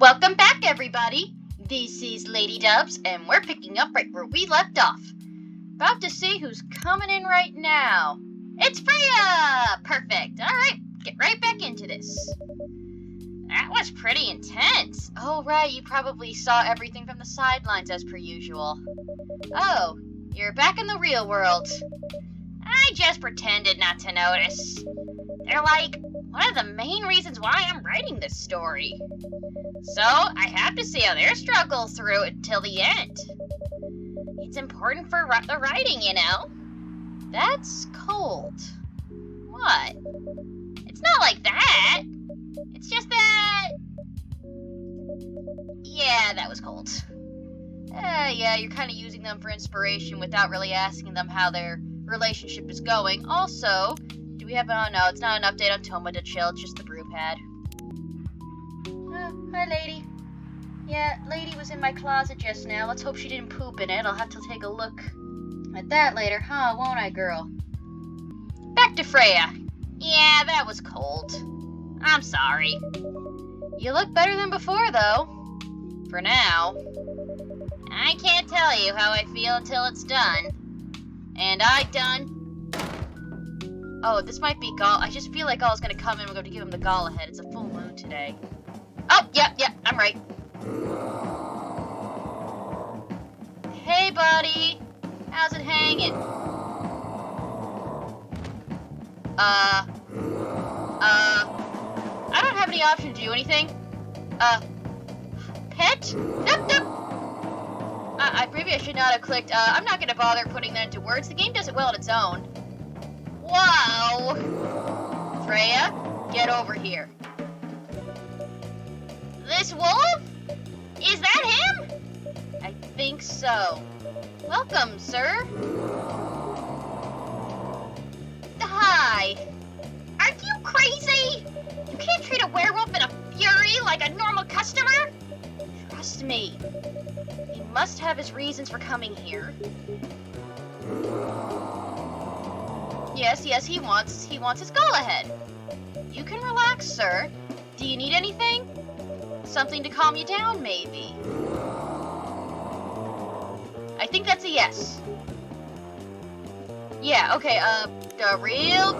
Welcome back, everybody. This is Lady Dubs, and we're picking up right where we left off. About to see who's coming in right now. It's Freya! Perfect. Alright, get right back into this. That was pretty intense. Oh, right, you probably saw everything from the sidelines as per usual. Oh, you're back in the real world. I just pretended not to notice. They're like one of the main reasons why I'm writing this story. So, I have to see how their struggle through it till the end. It's important for the writing, you know? That's cold. What? It's not like that. It's just that... Yeah, that was cold. Yeah, you're kind of using them for inspiration without really asking them how their relationship is going. Also, do we have an... Oh, no, it's not an update on Toma to chill, it's just the brew pad. Hi, lady. Yeah, lady was in my closet just now. Let's hope she didn't poop in it. I'll have to take a look at that later, huh? Won't I, girl? Back to Freya. Yeah, that was cold. I'm sorry. You look better than before, though. For now. I can't tell you how I feel until it's done. And I done. Oh, this might be Gall. I just feel like Gall's gonna come in. We're going to give him the Gall ahead. It's a full moon today. Oh, yeah, I'm right. Hey, buddy. How's it hanging? I don't have any option to do anything. Pet? Nope. Maybe I should not have clicked. I'm not gonna bother putting that into words. The game does it well on its own. Wow. Freya, get over here. This wolf? Is that him? I think so. Welcome, sir. Hi. Are you crazy? You can't treat a werewolf in a fury like a normal customer. Trust me. He must have his reasons for coming here. Yes, he wants his Gall ahead. You can relax, sir. Do you need anything? Something to calm you down, maybe. I think that's a yes. Yeah, okay, the real...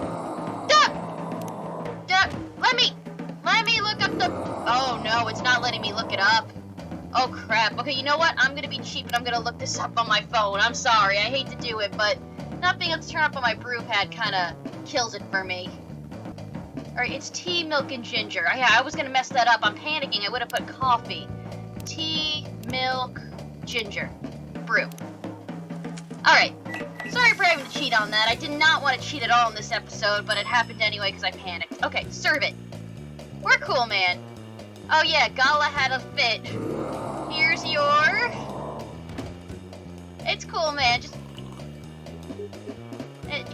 Let me look up the... Oh, no, it's not letting me look it up. Oh, crap. Okay, you know what? I'm gonna be cheap and I'm gonna look this up on my phone. I'm sorry, I hate to do it, but not being able to turn up on my brew pad kinda kills it for me. Alright, it's tea, milk, and ginger. Yeah, I was gonna mess that up. I'm panicking. I would have put coffee. Tea, milk, ginger. Brew. Alright. Sorry for having to cheat on that. I did not want to cheat at all in this episode, but it happened anyway because I panicked. Okay, serve it. We're cool, man. Oh yeah, Gala had a fit. Here's your... It's cool, man. Just...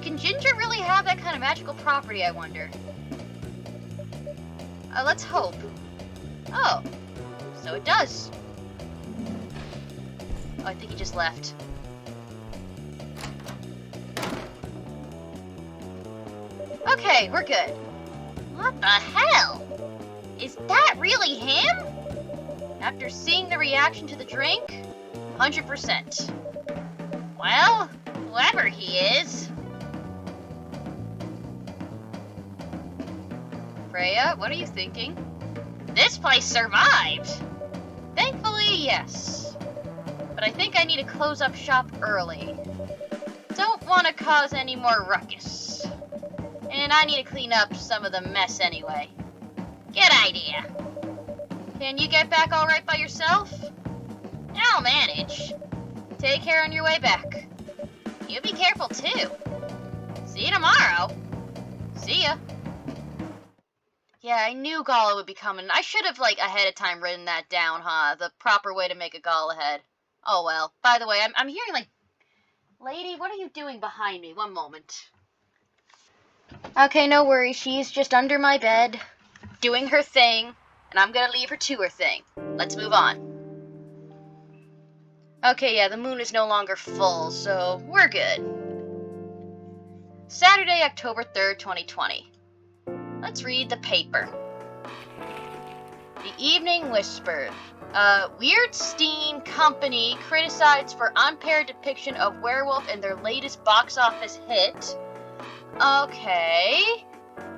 Can ginger really have that kind of magical property, I wonder? Let's hope. Oh, so it does. Oh, I think he just left. Okay, we're good. What the hell? Is that really him? After seeing the reaction to the drink, 100%. Well, whoever he is. Freya, what are you thinking? This place survived! Thankfully, yes. But I think I need to close up shop early. Don't want to cause any more ruckus. And I need to clean up some of the mess anyway. Good idea. Can you get back alright by yourself? I'll manage. Take care on your way back. You be careful too. See you tomorrow. See ya. Yeah, I knew Gala would be coming. I should have, ahead of time written that down, huh? The proper way to make a Gala head. Oh, well. By the way, I'm hearing, Lady, what are you doing behind me? One moment. Okay, no worries. She's just under my bed, doing her thing, and I'm gonna leave her to her thing. Let's move on. Okay, yeah, the moon is no longer full, so we're good. Saturday, October 3rd, 2020. Let's read the paper. The Evening Whisper. Weirdstein Company criticized for unpaired depiction of werewolf in their latest box office hit. Okay.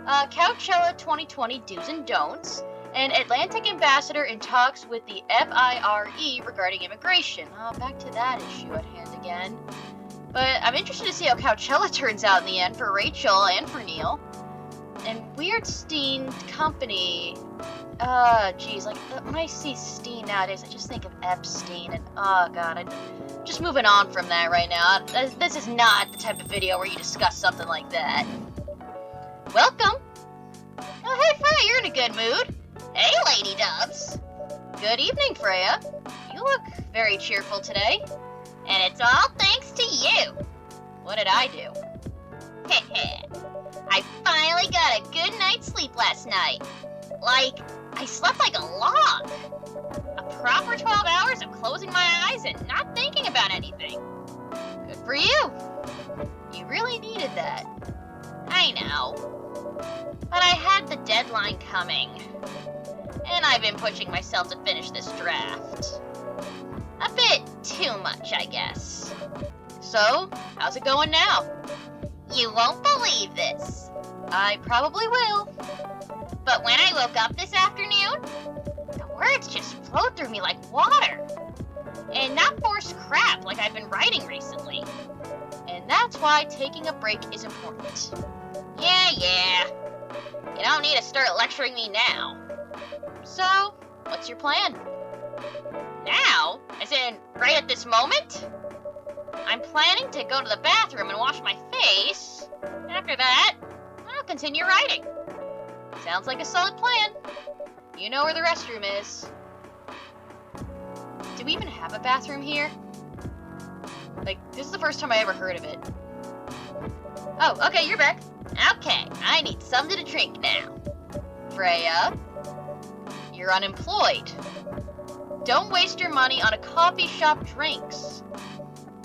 Coachella 2020 Do's and Don'ts. An Atlantic ambassador in talks with the FIRE regarding immigration. Back to that issue at hand again. But I'm interested to see how Coachella turns out in the end for Rachel and for Neil. And Weirdstein Company. Geez, like, when I see Steen nowadays, I just think of Epstein, and, oh god, I'm just moving on from that right now. This is not the type of video where you discuss something like that. Welcome! Oh, hey, Freya, you're in a good mood. Hey, Lady Doves! Good evening, Freya. You look very cheerful today. And it's all thanks to you. What did I do? Heh. I finally got a good night's sleep last night. Like, I slept like a log. A proper 12 hours of closing my eyes and not thinking about anything. Good for you. You really needed that. I know. But I had the deadline coming. And I've been pushing myself to finish this draft. A bit too much, I guess. So, how's it going now? You won't believe this. I probably will. But when I woke up this afternoon, the words just flowed through me like water. And not forced crap like I've been writing recently. And that's why taking a break is important. Yeah. You don't need to start lecturing me now. So, what's your plan? Now? As in, right at this moment? I'm planning to go to the bathroom and wash my face. After that, I'll continue writing. Sounds like a solid plan. You know where the restroom is. Do we even have a bathroom here? Like, this is the first time I ever heard of it. Oh, okay, you're back. Okay, I need something to drink now. Freya, you're unemployed. Don't waste your money on a coffee shop drinks.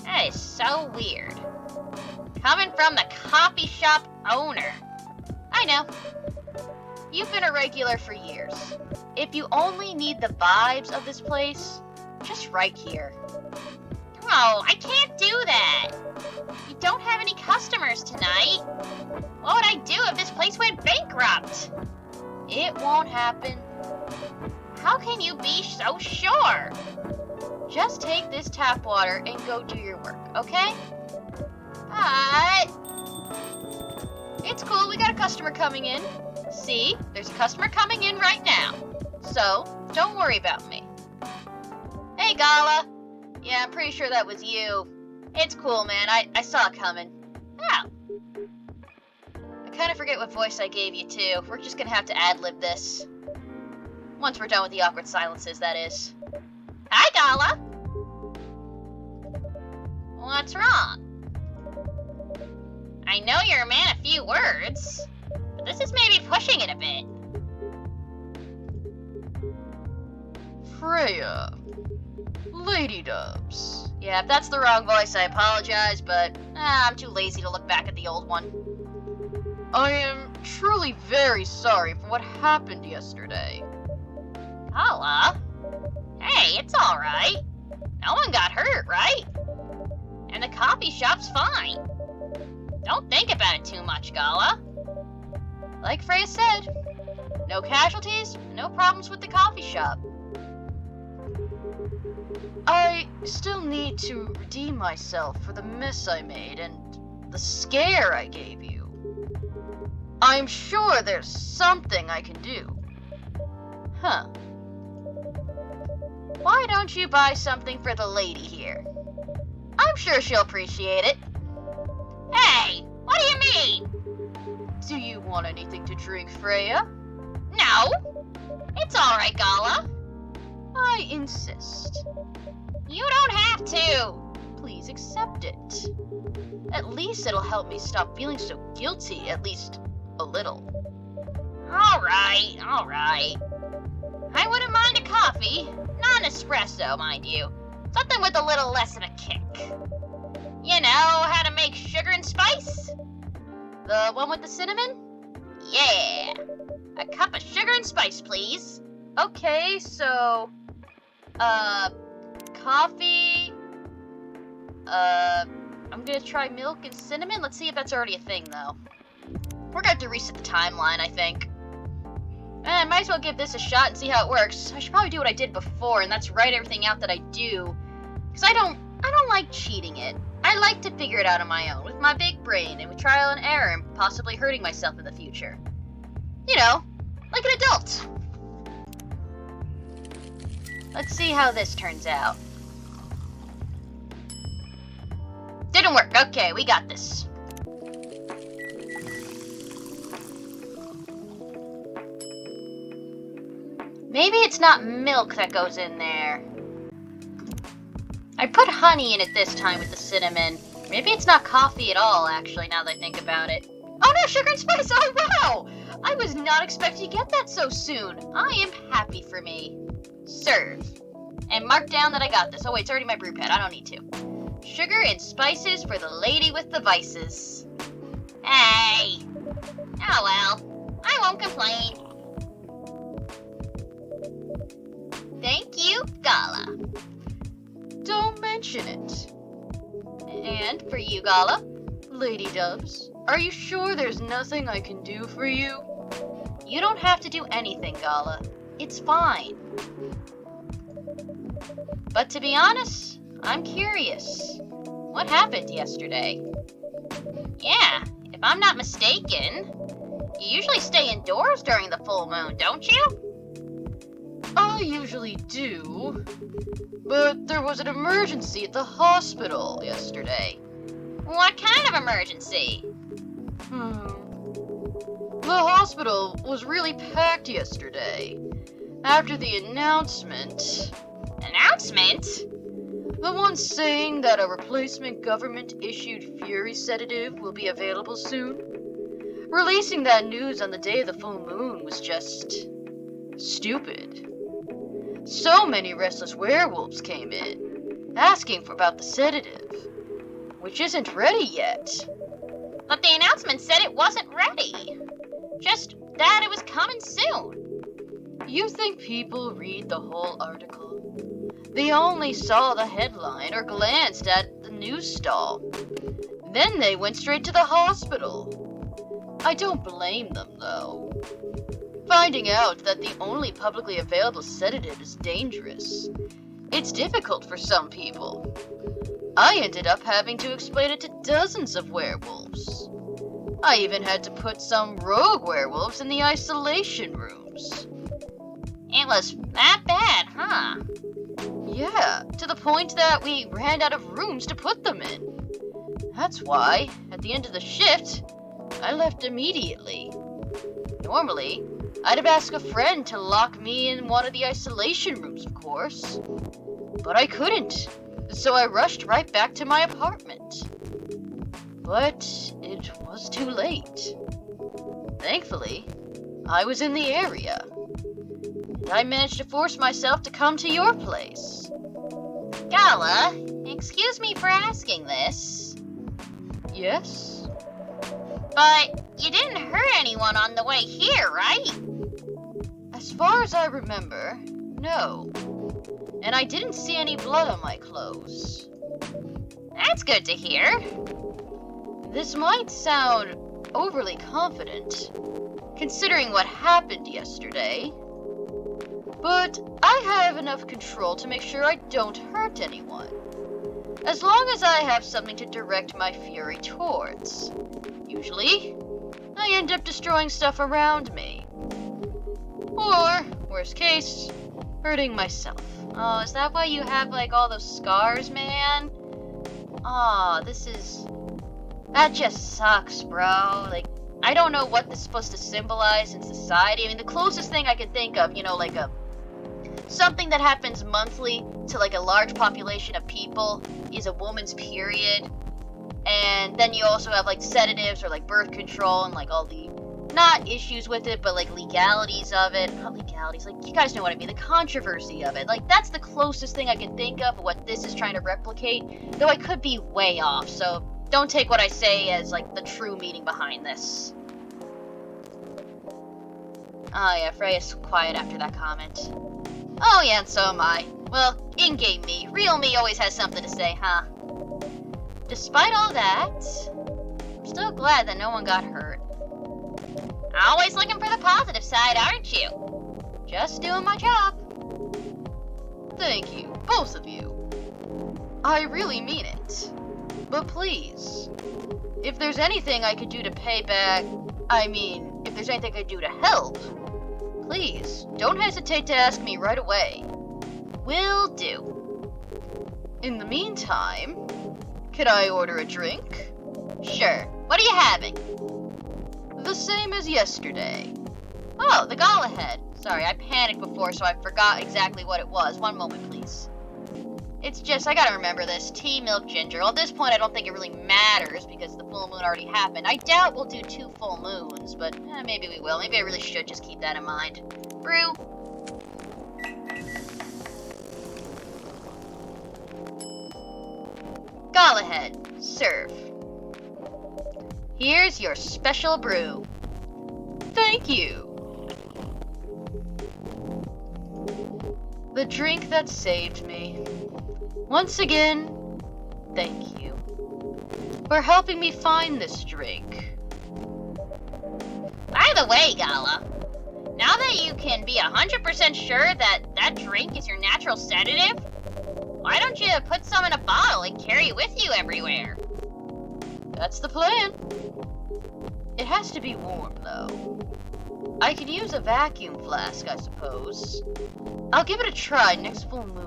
That is so weird. Coming from the coffee shop owner. I know. You've been a regular for years. If you only need the vibes of this place, just write here. Oh, I can't do that. You don't have any customers tonight. What would I do if this place went bankrupt? It won't happen. How can you be so sure? Just take this tap water and go do your work, okay? But it's cool, we got a customer coming in. See, there's a customer coming in right now. So, don't worry about me. Hey, Gala. Yeah, I'm pretty sure that was you. It's cool, man. I saw it coming. Oh. I kind of forget what voice I gave you, too. We're just gonna have to ad-lib this. Once we're done with the awkward silences, that is. Hi, Gala! What's wrong? I know you're a man of few words, but this is maybe pushing it a bit. Freya. Lady Doves. Yeah, if that's the wrong voice, I apologize, but I'm too lazy to look back at the old one. I am truly very sorry for what happened yesterday. Gala? Hey, it's alright. No one got hurt, right? And the coffee shop's fine. Don't think about it too much, Gala. Like Freya said, no casualties, no problems with the coffee shop. I still need to redeem myself for the mess I made and the scare I gave you. I'm sure there's something I can do. Huh. Why don't you buy something for the lady here? I'm sure she'll appreciate it. Hey, what do you mean? Do you want anything to drink, Freya? No. It's alright, Gala. I insist. You don't have to. Please accept it. At least it'll help me stop feeling so guilty, at least a little. Alright. I wouldn't mind a coffee. Not an espresso, mind you. Something with a little less of a kick. You know how to make sugar and spice? The one with the cinnamon? Yeah. A cup of sugar and spice, please. Okay, so, coffee, I'm gonna try milk and cinnamon. Let's see if that's already a thing, though. We're gonna have to reset the timeline, I think. I might as well give this a shot and see how it works. I should probably do what I did before, and that's write everything out that I do. Because I don't like cheating it. I like to figure it out on my own, with my big brain, and with trial and error, and possibly hurting myself in the future. You know, like an adult. Let's see how this turns out. Didn't work. Okay, we got this. Maybe it's not milk that goes in there. I put honey in it this time with the cinnamon. Maybe it's not coffee at all, actually, now that I think about it. Oh no, sugar and spice! Oh wow! I was not expecting to get that so soon. I am happy for me. Serve. And mark down that I got this. Oh wait, it's already my brew pad. I don't need to. Sugar and spices for the lady with the vices. Hey! Oh well. I won't complain. Thank you, Gala. Don't mention it. And for you, Gala, Lady Dubs, are you sure there's nothing I can do for you? You don't have to do anything, Gala. It's fine. But to be honest, I'm curious. What happened yesterday? Yeah, if I'm not mistaken, you usually stay indoors during the full moon, don't you? I usually do, but there was an emergency at the hospital yesterday. What kind of emergency? The hospital was really packed yesterday. After the announcement... Announcement? The one saying that a replacement government-issued Fury sedative will be available soon. Releasing that news on the day of the full moon was just... stupid. So many restless werewolves came in, asking about the sedative, which isn't ready yet. But the announcement said it wasn't ready. Just that it was coming soon. You think people read the whole article? They only saw the headline or glanced at the news stall. Then they went straight to the hospital. I don't blame them, though. Finding out that the only publicly available sedative is dangerous. It's difficult for some people. I ended up having to explain it to dozens of werewolves. I even had to put some rogue werewolves in the isolation rooms. It was that bad, huh? Yeah, to the point that we ran out of rooms to put them in. That's why, at the end of the shift, I left immediately. Normally, I'd have asked a friend to lock me in one of the isolation rooms, of course. But I couldn't, so I rushed right back to my apartment. But it was too late. Thankfully, I was in the area. And I managed to force myself to come to your place. Gala, excuse me for asking this. Yes? But you didn't hurt anyone on the way here, right? As far as I remember, no. And I didn't see any blood on my clothes. That's good to hear. This might sound overly confident, considering what happened yesterday. But I have enough control to make sure I don't hurt anyone. As long as I have something to direct my fury towards. Usually, I end up destroying stuff around me. Or, worst case, hurting myself. Oh, is that why you have, like, all those scars, man? Aw, that just sucks, bro. Like, I don't know what this is supposed to symbolize in society. I mean, the closest thing I could think of, like something that happens monthly to, like, a large population of people is a woman's period. And then you also have, like, sedatives or, like, birth control and, like, all the, not issues with it, but, like, legalities of it. Not legalities, like, you guys know what I mean, the controversy of it. Like, that's the closest thing I can think of what this is trying to replicate, though I could be way off, so don't take what I say as, like, the true meaning behind this. Oh yeah, Freya's quiet after that comment. Oh yeah, and so am I. Well, in-game me. Real me always has something to say, huh? Despite all that, I'm still glad that no one got hurt. Always looking for the positive side, aren't you? Just doing my job. Thank you, both of you. I really mean it. But please, if there's anything I could do to pay back, if there's anything I could do to help, please don't hesitate to ask me right away. Will do. In the meantime, could I order a drink? Sure. What are you having? The same as yesterday. Oh, the Galahad. Sorry, I panicked before, so I forgot exactly what it was. One moment, please. It's just, I gotta remember this. Tea, milk, ginger. Well, at this point, I don't think it really matters because the full moon already happened. I doubt we'll do 2 full moons, but maybe we will. Maybe I really should just keep that in mind. Brew. Galahad, serve. Here's your special brew. Thank you. The drink that saved me. Once again, thank you for helping me find this drink. By the way, Gala, now that you can be 100% sure that that drink is your natural sedative, why don't you put some in a bottle and carry it with you everywhere? That's the plan. It has to be warm, though. I could use a vacuum flask, I suppose. I'll give it a try next full moon.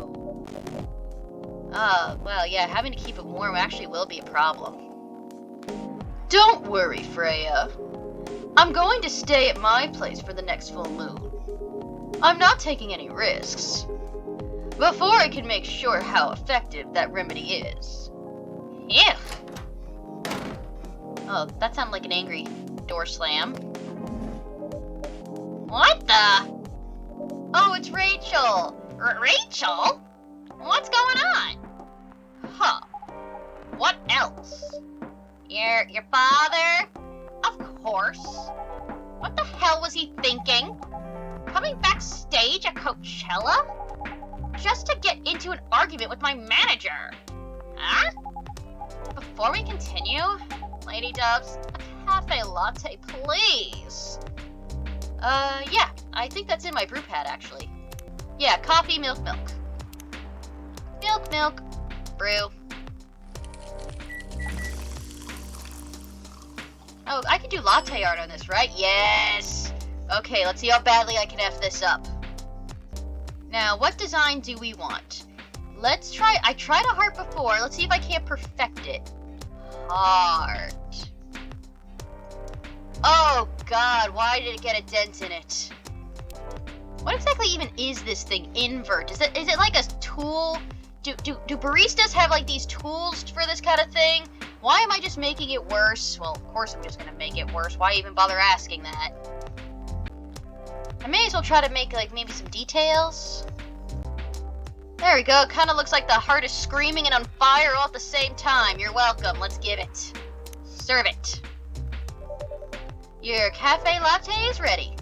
Well, yeah, having to keep it warm actually will be a problem. Don't worry, Freya. I'm going to stay at my place for the next full moon. I'm not taking any risks. Before I can make sure how effective that remedy is. Ew. Oh, that sounded like an angry door slam. What the? Oh, it's Rachel. Rachel? What's going on? Huh. What else? Your father? Of course. What the hell was he thinking? Coming backstage at Coachella? Just to get into an argument with my manager. Huh? Before we continue, Lady Doves, a cafe latte, please. Yeah, I think that's in my brew pad, actually. Yeah, coffee, milk, milk. Milk, milk, brew. Oh, I can do latte art on this, right? Yes! Okay, let's see how badly I can F this up. Now, what design do we want? Let's try, I tried a heart before. Let's see if I can't perfect it. Heart. Oh god, why did it get a dent in it? What exactly even is this thing? Invert. Is it like a tool? Do baristas have like these tools for this kind of thing? Why am I just making it worse? Well, of course I'm just gonna make it worse. Why even bother asking that? I may as well try to make like maybe some details. There we go. It kind of looks like the heart is screaming and on fire all at the same time. You're welcome. Let's give it. Serve it. Your cafe latte is ready.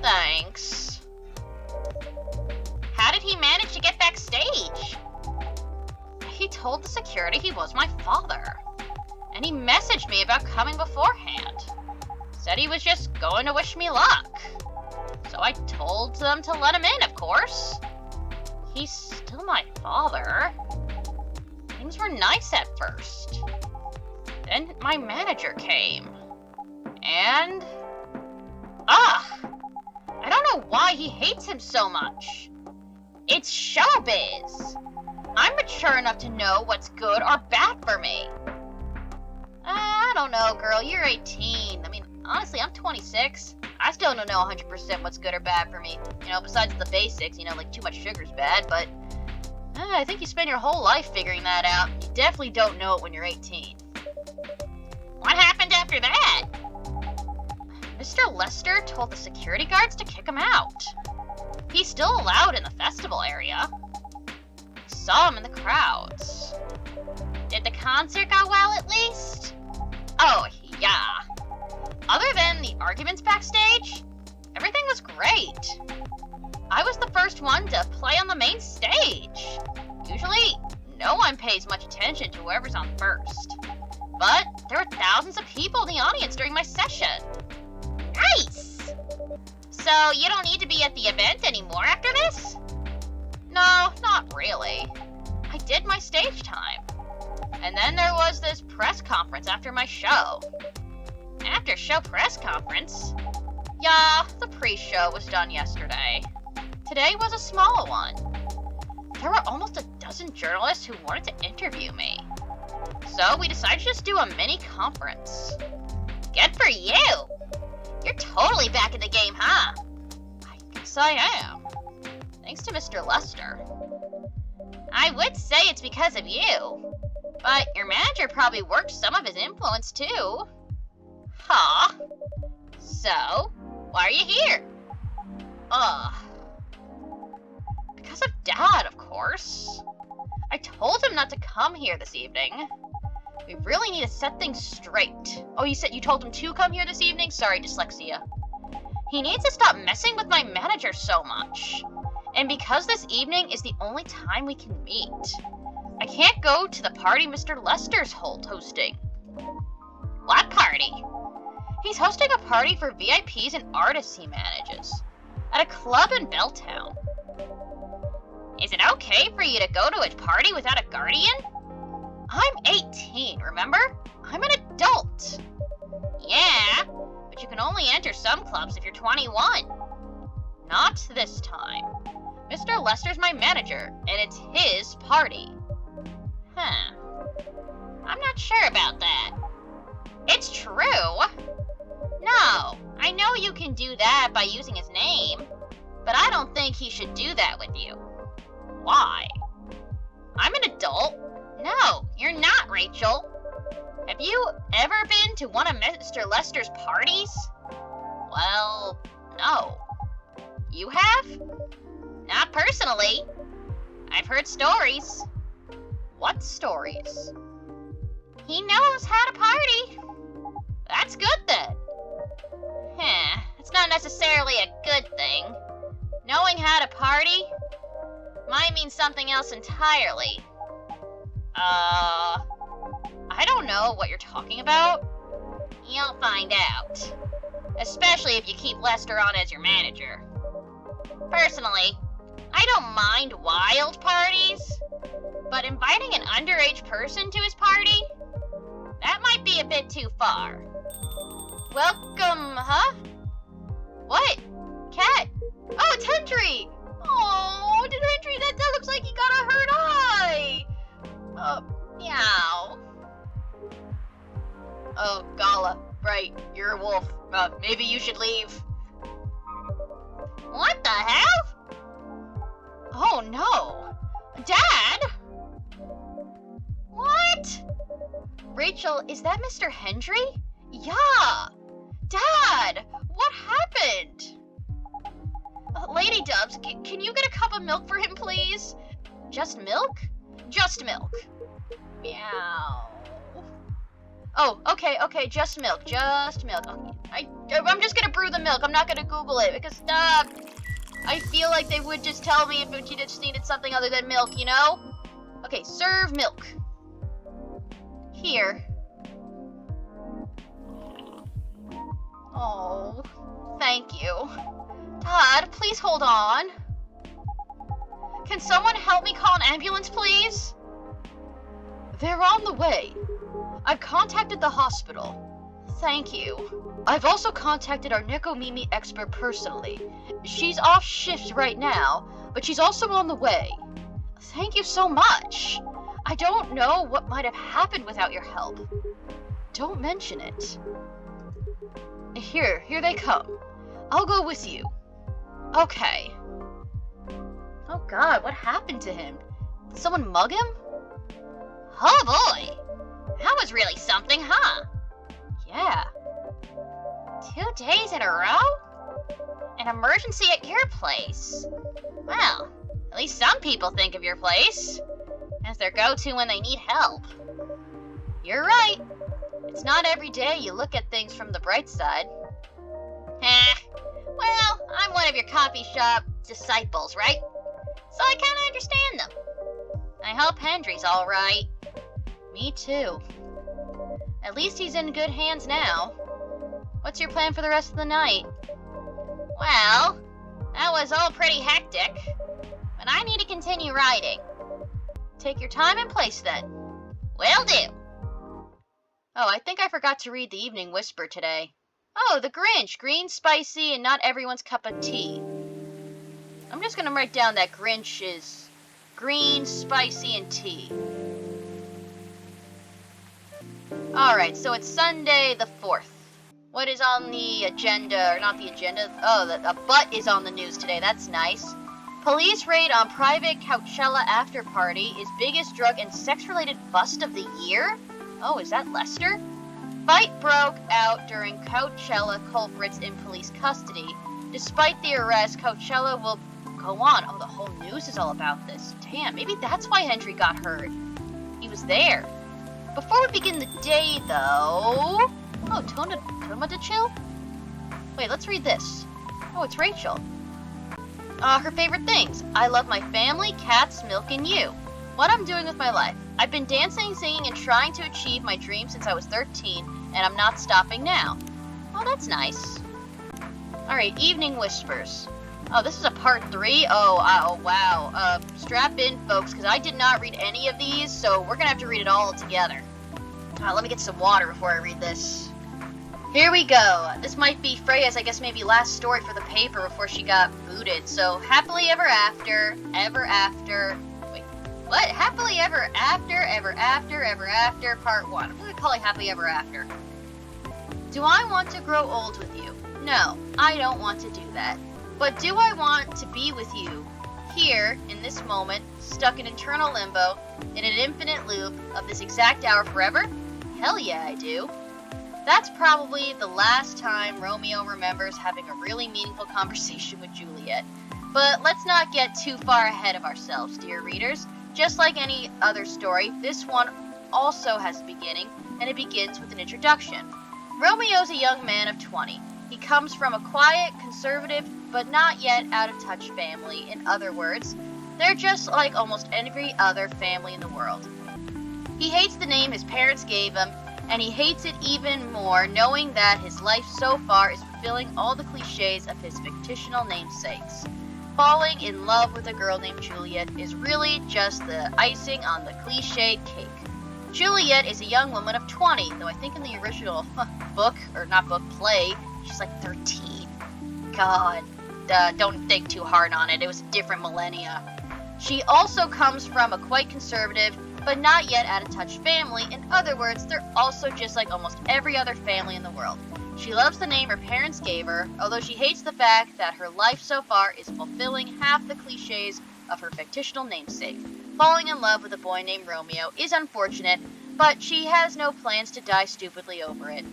Thanks. How did he manage to get backstage? He told the security he was my father. And he messaged me about coming beforehand. Said he was just going to wish me luck. So I told them to let him in, of course. He's still my father. Things were nice at first. Then my manager came. And... I don't know why he hates him so much. It's showbiz. I'm mature enough to know what's good or bad for me. I don't know, girl. You're 18. I mean, honestly, I'm 26. I still don't know 100% what's good or bad for me. You know, besides the basics, you know, like too much sugar's bad, but I think you spend your whole life figuring that out. You definitely don't know it when you're 18. What happened after that? Mr. Lester told the security guards to kick him out. He's still allowed in the festival area. I saw him in the crowds. Did the concert go well, at least? Oh, yeah. Other than the arguments backstage, everything was great. I was the first one to play on the main stage. Usually, no one pays much attention to whoever's on first. But there were thousands of people in the audience during my session. Nice! So you don't need to be at the event anymore after this? No, not really. I did my stage time. And then there was this press conference after my show. After show press conference? Yeah, the pre-show was done yesterday. Today was a small one. There were almost a dozen journalists who wanted to interview me. So we decided to just do a mini conference. Good for you! You're totally back in the game, huh? I guess I am. Thanks to Mr. Lester. I would say it's because of you. But your manager probably worked some of his influence too. Huh? So, why are you here? Because of Dad, of course. I told him not to come here this evening. We really need to set things straight. Oh, you told him to come here this evening? Sorry, dyslexia. He needs to stop messing with my manager so much. And because this evening is the only time we can meet, I can't go to the party Mr. Lester's hosting. What party? He's hosting a party for VIPs and artists he manages at a club in Belltown. Is it okay for you to go to a party without a guardian? I'm 18, remember? I'm an adult. Yeah, but you can only enter some clubs if you're 21. Not this time. Mr. Lester's my manager, and it's his party. Huh. I'm not sure about that. It's true. No, I know you can do that by using his name, but I don't think he should do that with you. Why? I'm an adult. No, you're not, Rachel. Have you ever been to one of Mr. Lester's parties? Well, no. You have? Not personally. I've heard stories. What stories? He knows how to party. That's good then. It's not necessarily a good thing. Knowing how to party might mean something else entirely. I don't know what you're talking about. You'll find out. Especially if you keep Lester on as your manager. Personally, I don't mind wild parties, but inviting an underage person to his party? That might be a bit too far. Welcome, huh? What? Cat? Oh, it's Hendry! Oh, did Hendry, that looks like he got a hurt eye! Meow. Oh, Gala, right, you're a wolf. Maybe you should leave. What the hell? Oh no! Dad? What? Rachel, is that Mr. Hendry? Yeah! Dad! What happened? Lady Dubs, can you get a cup of milk for him, please? Just milk? Just milk. Meow. Oh, okay, just milk, just milk. Okay. I'm just gonna brew the milk. I'm not gonna Google it because, I feel like they would just tell me if you just needed something other than milk, you know? Okay, serve milk. Here. Oh, thank you. Dad, please hold on. Can someone help me call an ambulance, please? They're on the way. I've contacted the hospital. Thank you. I've also contacted our Nekomimi expert personally. She's off shift right now, but she's also on the way. Thank you so much. I don't know what might have happened without your help. Don't mention it. Here they come. I'll go with you. Okay. Oh god, what happened to him? Did someone mug him? Oh boy! That was really something, huh? Yeah. 2 days in a row? An emergency at your place. Well, at least some people think of your place as their go-to when they need help. You're right. It's not every day you look at things from the bright side. Heh. Well, I'm one of your coffee shop disciples, right? So I kind of understand them. I hope Hendry's all right. Me too. At least he's in good hands now. What's your plan for the rest of the night? Well, that was all pretty hectic, but I need to continue writing. Take your time and place then. Will do. Oh, I think I forgot to read the Evening Whisper today. Oh, The Grinch. Green, spicy, and not everyone's cup of tea. I'm just going to write down that Grinch is green, spicy, and tea. Alright, so it's Sunday the 4th. What is on the agenda, or not the agenda? Oh, a butt is on the news today. That's nice. Police raid on private Coachella after party is biggest drug and sex-related bust of the year? Oh, is that Lester? Fight broke out during Coachella, culprits in police custody. Despite the arrest, Coachella will go on. Oh, the whole news is all about this. Damn, maybe that's why Hendry got hurt. He was there. Before we begin the day, though... Oh, Toma to chill? Wait, let's read this. Oh, it's Rachel. Her favorite things. I love my family, cats, milk, and you. What I'm doing with my life. I've been dancing, singing, and trying to achieve my dreams since I was 13, and I'm not stopping now. Oh, that's nice. Alright, Evening Whispers. Oh, this is a part 3? Oh, wow. Strap in, folks, because I did not read any of these, so we're gonna have to read it all together. Let me get some water before I read this. Here we go. This might be Freya's, I guess, maybe last story for the paper before she got booted. So, happily ever after, wait, what? Happily ever after, part 1. I'm gonna call it happily ever after. Do I want to grow old with you? No, I don't want to do that. But do I want to be with you, here, in this moment, stuck in eternal limbo, in an infinite loop of this exact hour forever? Hell yeah, I do. That's probably the last time Romeo remembers having a really meaningful conversation with Juliet. But let's not get too far ahead of ourselves, dear readers. Just like any other story, this one also has a beginning, and it begins with an introduction. Romeo's a young man of 20. He comes from a quiet, conservative, but not yet out-of-touch family. In other words, they're just like almost every other family in the world. He hates the name his parents gave him, and he hates it even more knowing that his life so far is fulfilling all the cliches of his fictional namesakes. Falling in love with a girl named Juliet is really just the icing on the cliched cake. Juliet is a young woman of 20, though I think in the original book, or not book, play, she's like 13. God, don't think too hard on it, it was a different millennia. She also comes from a quite conservative, but not yet out-of-touch family. In other words, they're also just like almost every other family in the world. She loves the name her parents gave her, although she hates the fact that her life so far is fulfilling half the cliches of her fictional namesake. Falling in love with a boy named Romeo is unfortunate, but she has no plans to die stupidly over it.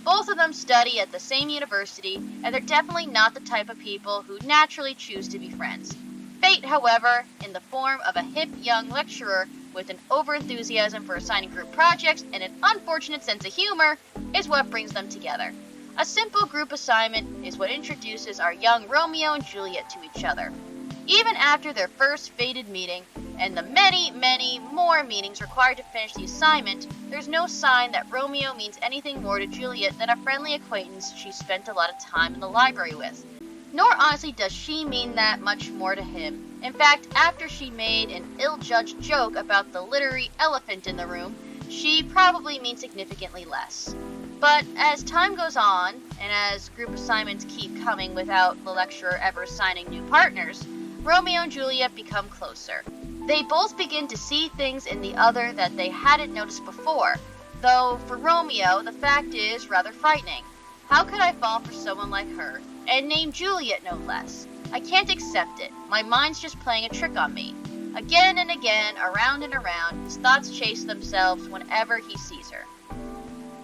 Both of them study at the same university, and they're definitely not the type of people who naturally choose to be friends. Fate, however, in the form of a hip young lecturer with an overenthusiasm for assigning group projects and an unfortunate sense of humor, is what brings them together. A simple group assignment is what introduces our young Romeo and Juliet to each other. Even after their first fated meeting, and the many, many more meetings required to finish the assignment, there's no sign that Romeo means anything more to Juliet than a friendly acquaintance she spent a lot of time in the library with. Nor honestly does she mean that much more to him. In fact, after she made an ill-judged joke about the literary elephant in the room, she probably means significantly less. But as time goes on, and as group assignments keep coming without the lecturer ever assigning new partners, Romeo and Juliet become closer. They both begin to see things in the other that they hadn't noticed before, though for Romeo, the fact is rather frightening. How could I fall for someone like her, and named Juliet no less? I can't accept it. My mind's just playing a trick on me. Again and again, around and around, his thoughts chase themselves whenever he sees her.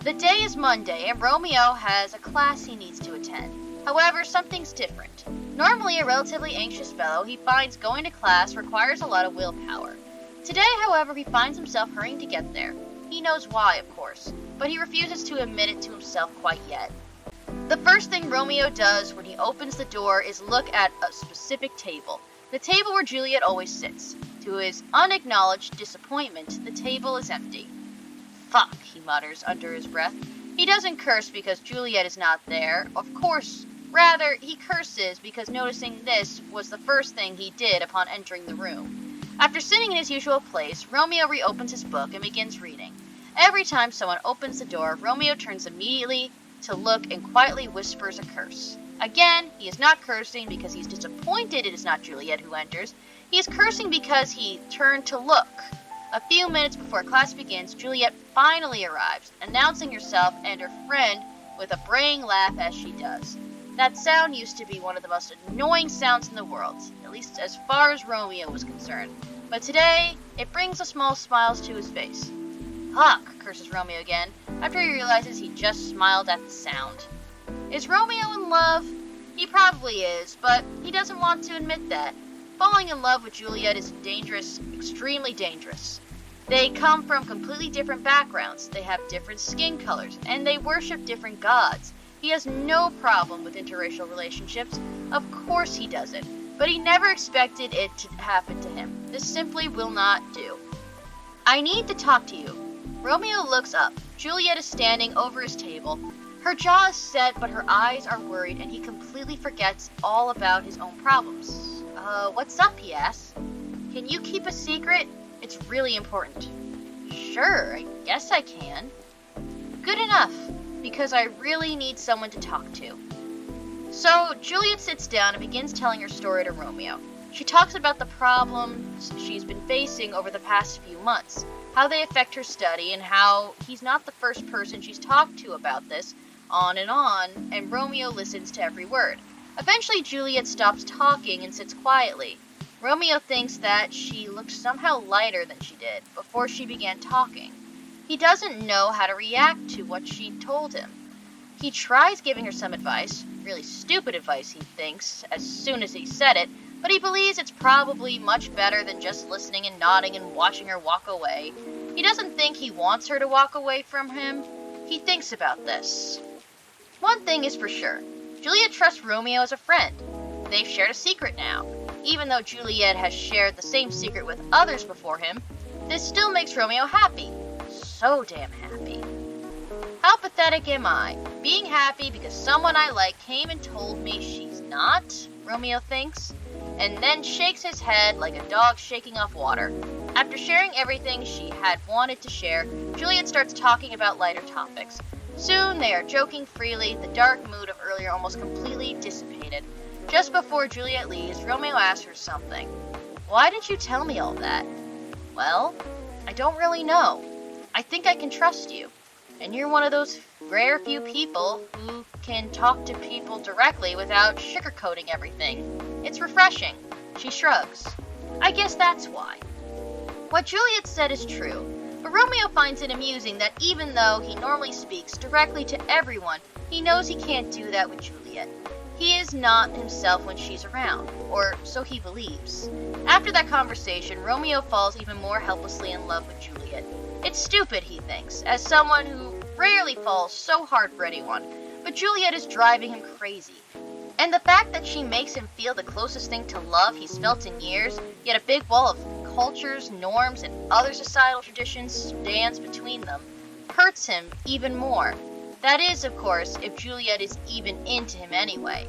The day is Monday, and Romeo has a class he needs to attend. However, something's different. Normally a relatively anxious fellow, he finds going to class requires a lot of willpower. Today, however, he finds himself hurrying to get there. He knows why, of course. but he refuses to admit it to himself quite yet. The first thing Romeo does when he opens the door is look at a specific table, the table where Juliet always sits. To his unacknowledged disappointment, the table is empty. Fuck, he mutters under his breath. He doesn't curse because Juliet is not there, of course. Rather, he curses because noticing this was the first thing he did upon entering the room. After sitting in his usual place, Romeo reopens his book and begins reading. Every time someone opens the door, Romeo turns immediately to look and quietly whispers a curse. Again, he is not cursing because he's disappointed it is not Juliet who enters. He is cursing because he turned to look. A few minutes before class begins, Juliet finally arrives, announcing herself and her friend with a braying laugh as she does. That sound used to be one of the most annoying sounds in the world, at least as far as Romeo was concerned. But today, it brings a small smile to his face. Fuck, curses Romeo again, after he realizes he just smiled at the sound. Is Romeo in love? He probably is, but he doesn't want to admit that. Falling in love with Juliet is dangerous, extremely dangerous. They come from completely different backgrounds, they have different skin colors, and they worship different gods. He has no problem with interracial relationships. Of course he doesn't, but he never expected it to happen to him. This simply will not do. I need to talk to you. Romeo looks up. Juliet is standing over his table. Her jaw is set, but her eyes are worried, and he completely forgets all about his own problems. What's up, he asks. Can you keep a secret? It's really important. Sure, I guess I can. Good enough, because I really need someone to talk to. So, Juliet sits down and begins telling her story to Romeo. She talks about the problems she's been facing over the past few months, how they affect her study, and how he's not the first person she's talked to about this, on, and Romeo listens to every word. Eventually, Juliet stops talking and sits quietly. Romeo thinks that she looked somehow lighter than she did before she began talking. He doesn't know how to react to what she told him. He tries giving her some advice, really stupid advice he thinks, as soon as he said it, but he believes it's probably much better than just listening and nodding and watching her walk away. He doesn't think he wants her to walk away from him. He thinks about this. One thing is for sure. Juliet trusts Romeo as a friend. They've shared a secret now. Even though Juliet has shared the same secret with others before him, this still makes Romeo happy. So damn happy. How pathetic am I? Being happy because someone I like came and told me she's not, Romeo thinks, and then shakes his head like a dog shaking off water. After sharing everything she had wanted to share, Juliet starts talking about lighter topics. Soon they are joking freely, the dark mood of earlier almost completely dissipated. Just before Juliet leaves, Romeo asks her something. Why did you tell me all that? Well, I don't really know. I think I can trust you. And you're one of those rare few people who can talk to people directly without sugarcoating everything. It's refreshing. She shrugs. I guess that's why. What Juliet said is true. But Romeo finds it amusing that even though he normally speaks directly to everyone, he knows he can't do that with Juliet. He is not himself when she's around, or so he believes. After that conversation, Romeo falls even more helplessly in love with Juliet. It's stupid, he thinks, as someone who rarely falls so hard for anyone, but Juliet is driving him crazy. And the fact that she makes him feel the closest thing to love he's felt in years, yet a big wall of cultures, norms, and other societal traditions stands between them, hurts him even more. That is, of course, if Juliet is even into him anyway.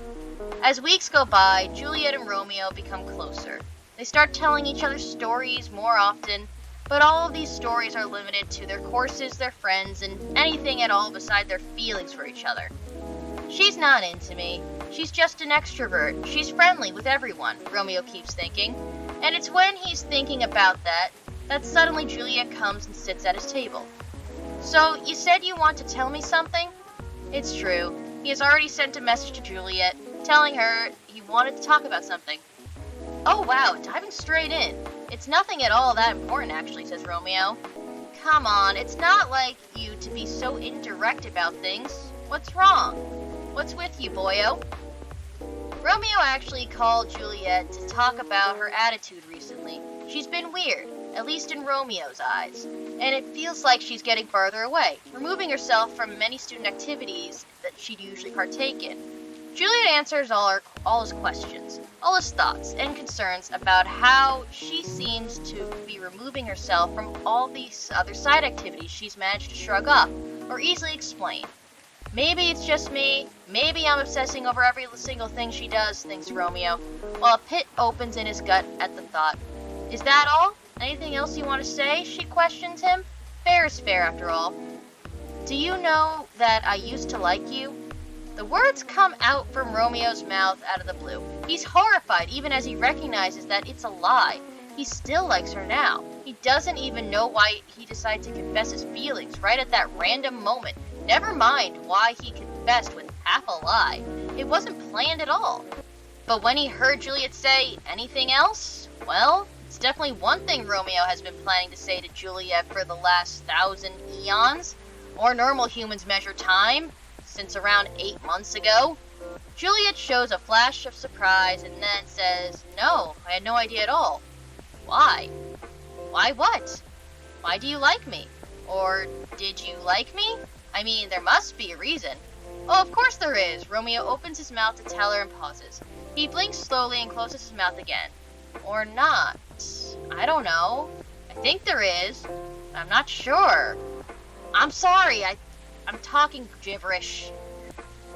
As weeks go by, Juliet and Romeo become closer. They start telling each other stories more often, but all of these stories are limited to their courses, their friends, and anything at all beside their feelings for each other. She's not into me. She's just an extrovert. She's friendly with everyone, Romeo keeps thinking. And it's when he's thinking about that suddenly Juliet comes and sits at his table. So, you said you want to tell me something? It's true. He has already sent a message to Juliet, telling her he wanted to talk about something. Oh wow, diving straight in. It's nothing at all that important actually, says Romeo. Come on, it's not like you to be so indirect about things. What's wrong? What's with you, boyo? Romeo actually called Juliet to talk about her attitude recently. She's been weird. at least in Romeo's eyes, and it feels like she's getting farther away, removing herself from many student activities that she'd usually partake in. Juliet answers all his questions, all his thoughts and concerns about how she seems to be removing herself from all these other side activities she's managed to shrug off or easily explain. Maybe it's just me, maybe I'm obsessing over every single thing she does, thinks Romeo, while a pit opens in his gut at the thought. Is that all? Anything else you want to say? She questions him. Fair is fair, after all. Do you know that I used to like you? The words come out from Romeo's mouth out of the blue. He's horrified even as he recognizes that it's a lie. He still likes her now. He doesn't even know why he decided to confess his feelings right at that random moment. Never mind why he confessed with half a lie. It wasn't planned at all. But when he heard Juliet say anything else, well, it's definitely one thing Romeo has been planning to say to Juliet for the last 1,000 eons, or normal humans measure time, since around 8 months ago. Juliet shows a flash of surprise and then says, "No, I had no idea at all." Why? Why what? Why do you like me? Or did you like me? I mean, there must be a reason. Oh, of course there is. Romeo opens his mouth to tell her and pauses. He blinks slowly and closes his mouth again. Or not. I don't know. I think there is. I'm not sure. I'm sorry, I'm talking gibberish.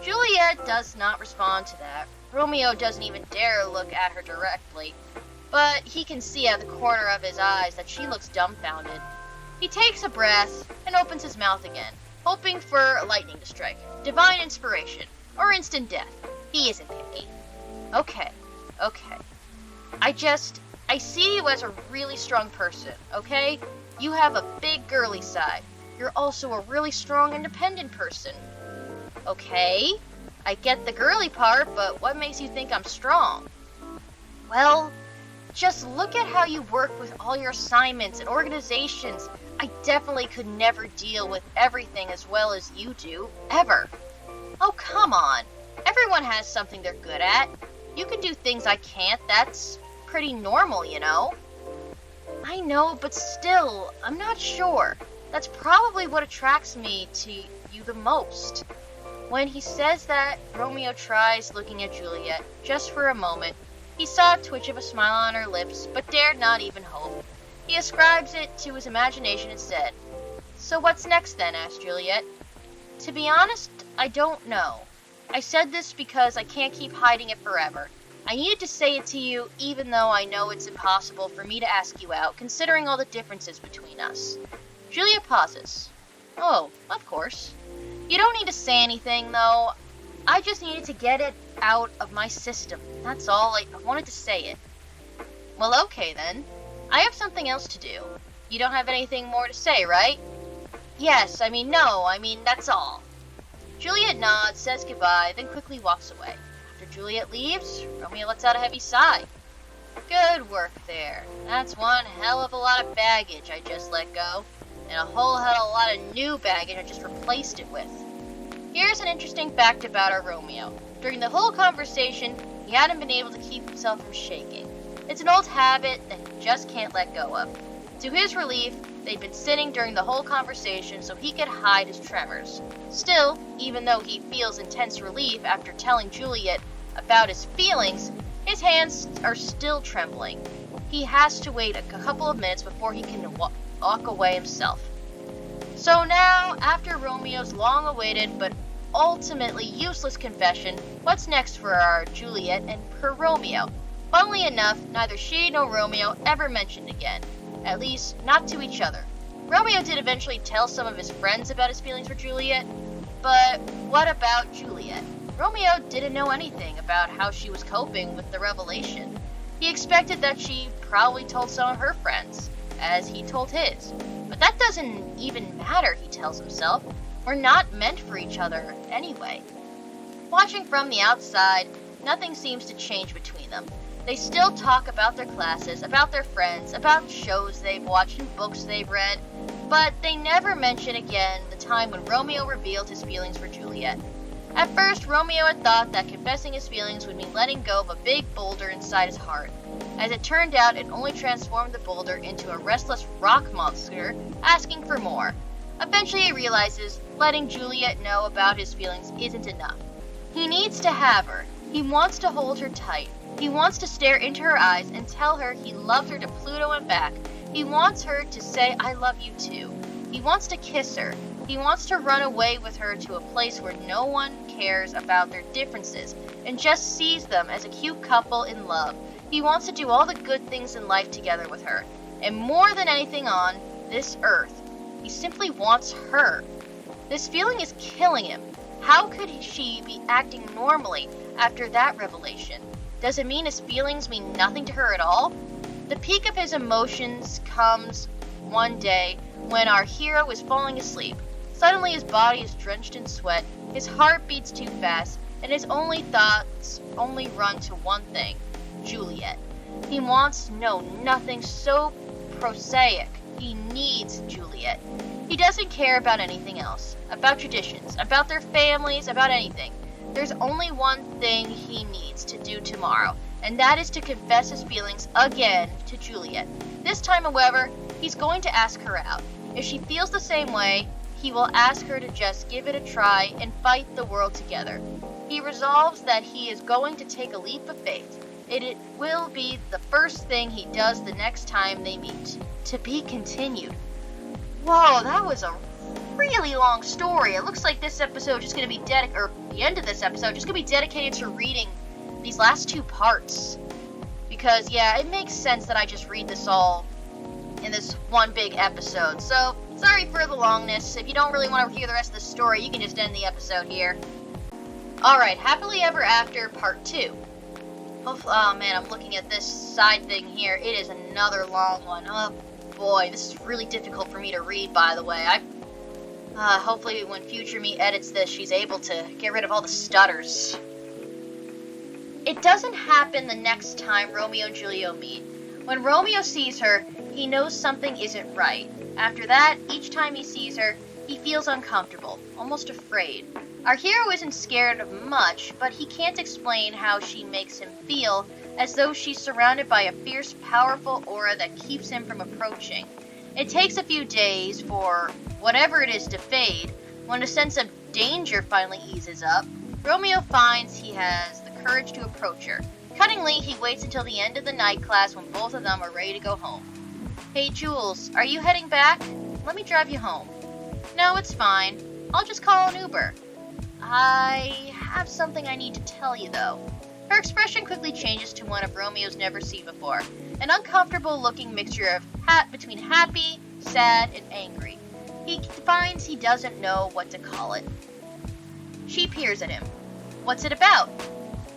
Juliet does not respond to that. Romeo doesn't even dare look at her directly, but he can see out the corner of his eyes that she looks dumbfounded. He takes a breath and opens his mouth again, hoping for lightning to strike, divine inspiration, or instant death. He isn't picky. Okay. I see you as a really strong person, okay? You have a big girly side. You're also a really strong, independent person. Okay, I get the girly part, but what makes you think I'm strong? Well, just look at how you work with all your assignments and organizations. I definitely could never deal with everything as well as you do, ever. Oh, come on. Everyone has something they're good at. You can do things I can't. That's pretty normal, you know. I know, but still, I'm not sure. That's probably what attracts me to you the most. When he says that, Romeo tries looking at Juliet just for a moment. He saw a twitch of a smile on her lips, but dared not even hope. He ascribes it to his imagination instead. So what's next then? Asked Juliet. To be honest, I don't know. I said this because I can't keep hiding it forever. I needed to say it to you, even though I know it's impossible for me to ask you out, considering all the differences between us. Juliet pauses. Oh, of course. You don't need to say anything, though. I just needed to get it out of my system. That's all. I wanted to say it. Well, okay then. I have something else to do. You don't have anything more to say, right? Yes, that's all. Juliet nods, says goodbye, then quickly walks away. After Juliet leaves, Romeo lets out a heavy sigh. Good work there. That's one hell of a lot of baggage I just let go, and a whole hell of a lot of new baggage I just replaced it with. Here's an interesting fact about our Romeo. During the whole conversation, he hadn't been able to keep himself from shaking. It's an old habit that he just can't let go of. To his relief, they'd been sitting during the whole conversation so he could hide his tremors. Still, even though he feels intense relief after telling Juliet about his feelings, his hands are still trembling. He has to wait a couple of minutes before he can walk away himself. So now, after Romeo's long-awaited but ultimately useless confession, what's next for our Juliet and her Romeo? Funnily enough, neither she nor Romeo ever mentioned again. At least, not to each other. Romeo did eventually tell some of his friends about his feelings for Juliet, but what about Juliet? Romeo didn't know anything about how she was coping with the revelation. He expected that she probably told some of her friends, as he told his. But that doesn't even matter, he tells himself. We're not meant for each other anyway. Watching from the outside, nothing seems to change between them. They still talk about their classes, about their friends, about shows they've watched and books they've read, but they never mention again the time when Romeo revealed his feelings for Juliet. At first, Romeo had thought that confessing his feelings would mean letting go of a big boulder inside his heart. As it turned out, it only transformed the boulder into a restless rock monster, asking for more. Eventually he realizes letting Juliet know about his feelings isn't enough. He needs to have her. He wants to hold her tight. He wants to stare into her eyes and tell her he loves her to Pluto and back. He wants her to say, "I love you too." He wants to kiss her. He wants to run away with her to a place where no one cares about their differences and just sees them as a cute couple in love. He wants to do all the good things in life together with her. And more than anything on this earth, he simply wants her. This feeling is killing him. How could she be acting normally after that revelation? Does it mean his feelings mean nothing to her at all? The peak of his emotions comes one day when our hero is falling asleep. Suddenly his body is drenched in sweat, his heart beats too fast, and his only thoughts only run to one thing: Juliet. He wants nothing so prosaic. He needs Juliet. He doesn't care about anything else, about traditions, about their families, about anything. There's only one thing he needs to do tomorrow, and that is to confess his feelings again to Juliet. This time, however, he's going to ask her out. If she feels the same way, he will ask her to just give it a try and fight the world together. He resolves that he is going to take a leap of faith. It will be the first thing he does the next time they meet. To be continued. Whoa, that was a really long story. It looks like this episode is going to be the end of this episode is going to be dedicated to reading these last two parts. Because, yeah, it makes sense that I just read this all in this one big episode. So, sorry for the longness. If you don't really want to hear the rest of the story, you can just end the episode here. Alright, Happily Ever After Part 2. Oh man, I'm looking at this side thing here. It is another long one. Oh boy, this is really difficult for me to read, by the way. Hopefully when future me edits this, she's able to get rid of all the stutters. It doesn't happen the next time Romeo and Juliet meet. When Romeo sees her, he knows something isn't right. After that, each time he sees her, he feels uncomfortable, almost afraid. Our hero isn't scared of much, but he can't explain how she makes him feel, as though she's surrounded by a fierce, powerful aura that keeps him from approaching. It takes a few days for whatever it is to fade. When a sense of danger finally eases up, Romeo finds he has the courage to approach her. Cuttingly, he waits until the end of the night class when both of them are ready to go home. "Hey Jules, are you heading back? Let me drive you home." "No, it's fine. I'll just call an Uber." "I have something I need to tell you, though." Her expression quickly changes to one of Romeo's never seen before, an uncomfortable-looking mixture of between happy, sad, and angry. He finds he doesn't know what to call it. She peers at him. "What's it about?"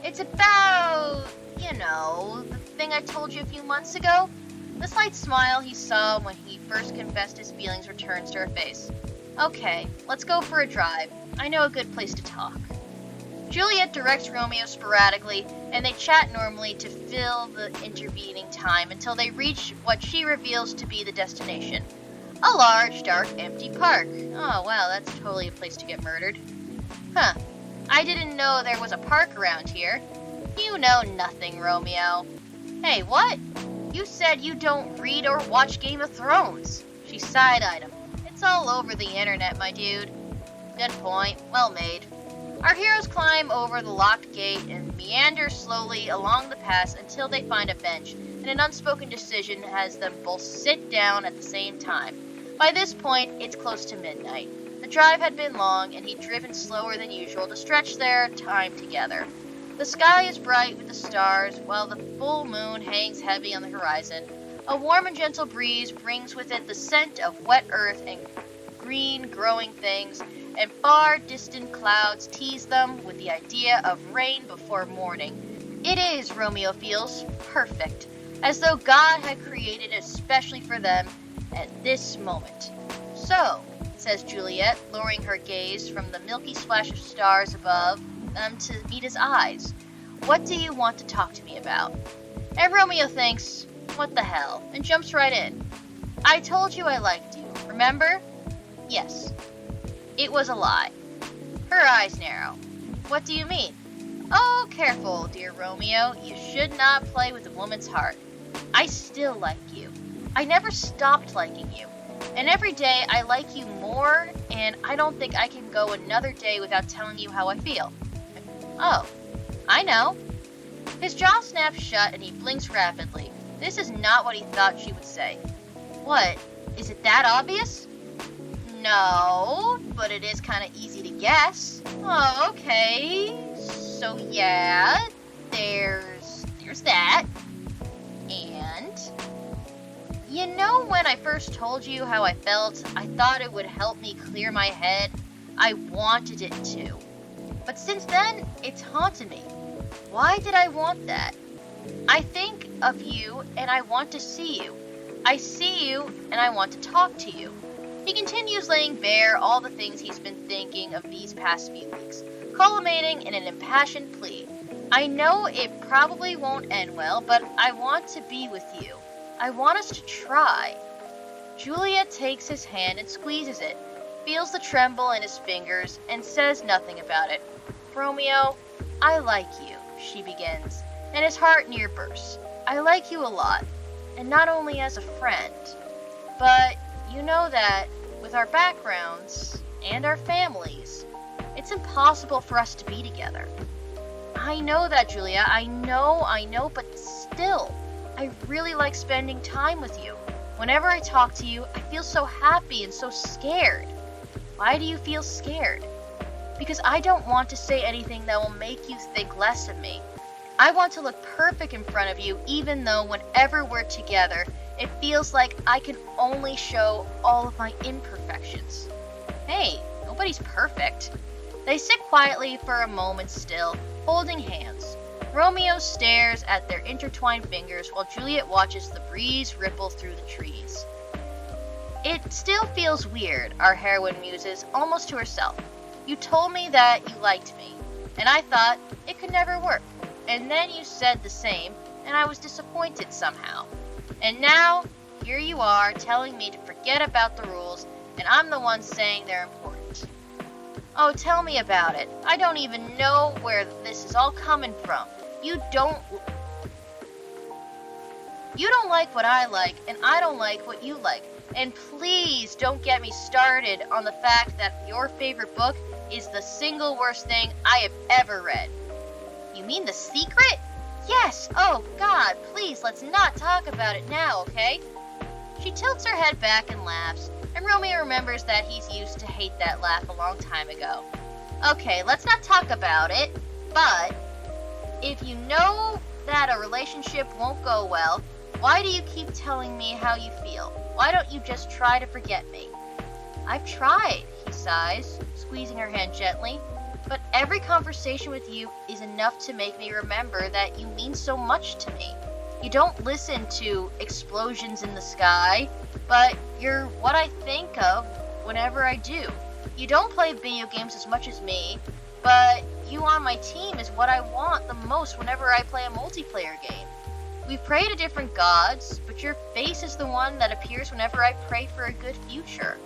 "It's about, the thing I told you a few months ago." The slight smile he saw when he first confessed his feelings returns to her face. "Okay, let's go for a drive. I know a good place to talk." Juliet directs Romeo sporadically, and they chat normally to fill the intervening time until they reach what she reveals to be the destination. A large, dark, empty park. Oh, wow, that's totally a place to get murdered. Huh. I didn't know there was a park around here. You know nothing, Romeo. Hey, what? You said you don't read or watch Game of Thrones. She side-eyed him. It's all over the internet, my dude. Good point. Well made. Our heroes climb over the locked gate and meander slowly along the pass until they find a bench, and an unspoken decision has them both sit down at the same time. By this point, it's close to midnight. The drive had been long, and he'd driven slower than usual to stretch their time together. The sky is bright with the stars, while the full moon hangs heavy on the horizon. A warm and gentle breeze brings with it the scent of wet earth and green growing things, and far distant clouds tease them with the idea of rain before morning. It is, Romeo feels, perfect, as though God had created it especially for them at this moment. "So," says Juliet, lowering her gaze from the milky splash of stars above them to meet his eyes, "what do you want to talk to me about?" And Romeo thinks, what the hell, and jumps right in. "I told you I liked you, remember?" "Yes." "It was a lie." Her eyes narrow. "What do you mean?" "Oh, careful, dear Romeo. You should not play with a woman's heart. I still like you. I never stopped liking you. And every day I like you more, and I don't think I can go another day without telling you how I feel. Oh, I know. His jaw snaps shut and he blinks rapidly. This is not what he thought she would say. What? Is it that obvious? No, but it is kind of easy to guess. Oh, okay. So yeah, there's that. And you know, when I first told you how I felt, I thought it would help me clear my head. I wanted it to. But since then, it's haunted me. Why did I want that? I think of you and I want to see you. I see you and I want to talk to you. He continues laying bare all the things he's been thinking of these past few weeks, culminating in an impassioned plea. I know it probably won't end well, but I want to be with you. I want us to try. Juliet takes his hand and squeezes it, feels the tremble in his fingers, and says nothing about it. Romeo, I like you, she begins, and his heart near bursts. I like you a lot, and not only as a friend, but you know that with our backgrounds and our families, it's impossible for us to be together. I know that, Julia. I know, but still, I really like spending time with you. Whenever I talk to you, I feel so happy and so scared. Why do you feel scared? Because I don't want to say anything that will make you think less of me. I want to look perfect in front of you, even though whenever we're together, it feels like I can only show all of my imperfections. Hey, nobody's perfect. They sit quietly for a moment still, holding hands. Romeo stares at their intertwined fingers while Juliet watches the breeze ripple through the trees. It still feels weird, our heroine muses, almost to herself. You told me that you liked me, and I thought it could never work. And then you said the same, and I was disappointed somehow. And now, here you are telling me to forget about the rules, and I'm the one saying they're important. Oh, tell me about it. I don't even know where this is all coming from. You don't like what I like, and I don't like what you like. And please don't get me started on the fact that your favorite book is the single worst thing I have ever read. You mean The Secret? Yes! Oh, God, please, let's not talk about it now, okay? She tilts her head back and laughs, and Romeo remembers that he's used to hate that laugh a long time ago. Okay, let's not talk about it, but if you know that a relationship won't go well, why do you keep telling me how you feel? Why don't you just try to forget me? I've tried, he sighs, squeezing her hand gently. But every conversation with you is enough to make me remember that you mean so much to me. You don't listen to explosions in the sky, but you're what I think of whenever I do. You don't play video games as much as me, but you on my team is what I want the most whenever I play a multiplayer game. We pray to different gods, but your face is the one that appears whenever I pray for a good future.